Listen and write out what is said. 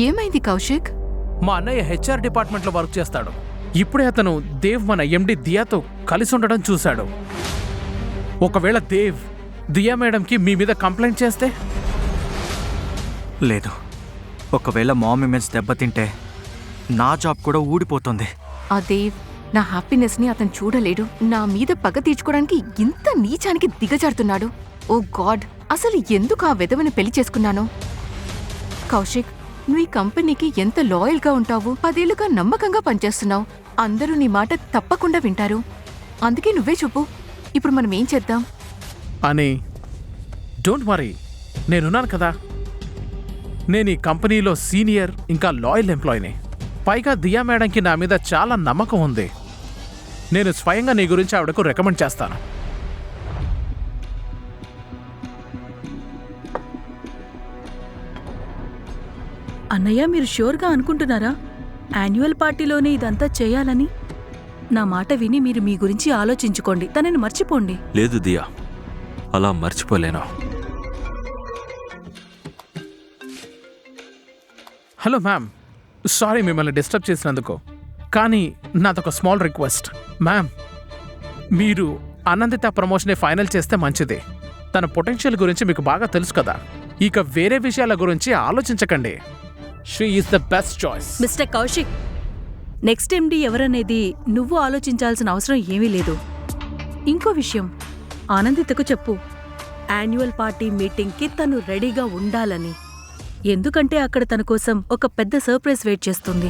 ఏమైంది కౌశిక్? మా అన్నయ్య హెచ్ఆర్ డిపార్ట్మెంట్లో వర్క్ చేస్తాడు. ఇప్పుడే అతను దేవ్ మన ఎండి దియాతో కలిసి ఉండడం చూశాడు. ఒకవేళ దేవ్ దియా మేడంకి మీ మీద కంప్లైంట్ చేస్తే? లేదు, ఒకవేళ మామ్ ఇమేజ్ దెబ్బతింటే నా జాబ్ కూడా ఊడిపోతుంది. ఆ దేవ్ నా హ్యాపీనెస్ ని అతను చూడలేడు. నా మీద పగ తీర్చుకోవడానికి ఇంత నీచానికి దిగజారుతున్నాడు. ఓ గాడ్, అసలు ఎందుకు ఆ వెధవని పెళ్లి చేసుకున్నాను? కౌశిక్, నువ్వు ఈ కంపెనీకి ఎంత లాయల్గా ఉంటావు. 10 ఏళ్లుగా నమ్మకంగా పనిచేస్తున్నావు. అందరూ నీ మాట తప్పకుండా వింటారు. అందుకే నువ్వే చెప్పు, ఇప్పుడు మనం ఏం చేద్దాం అని. డోంట్ వరీ, నేనున్నాను కదా. నేను ఈ కంపెనీలో సీనియర్ ఇంకా లాయల్ ఎంప్లాయీని. పైగా దియా మేడంకి నా మీద చాలా నమ్మకం ఉంది. నేను స్వయంగా నీ గురించి ఆవిడకు రికమెండ్ చేస్తాను. అన్నయ్య, మీరు ష్యూర్గా అనుకుంటున్నారా యాన్యువల్ పార్టీలోనే ఇదంతా చేయాలని? నా మాట విని మీరు మీ గురించి ఆలోచించుకోండి, తనని మర్చిపోండి. లేదు దియా, అలా మర్చిపోలేను. హలో మ్యామ్, సారీ మిమ్మల్ని డిస్టర్బ్ చేసినందుకు. కానీ నాదొక స్మాల్ రిక్వెస్ట్. మ్యామ్, మీరు అనందిత ప్రమోషనే ఫైనల్ చేస్తే మంచిది. తన పొటెన్షియల్ గురించి మీకు బాగా తెలుసు కదా. ఇక వేరే విషయాల గురించి ఆలోచించకండి. She is the best choice. Mister Kaushik, next MD ఎవరనేది నువ్వు ఆలోచించాల్సిన అవసరం ఏమీ లేదు. ఇంకో విషయం, ఆనందితకు చెప్పు, యాన్యువల్ పార్టీ మీటింగ్కి తను రెడీగా ఉండాలని. ఎందుకంటే అక్కడ తన కోసం ఒక పెద్ద సర్ప్రైజ్ వెయిట్ చేస్తుంది.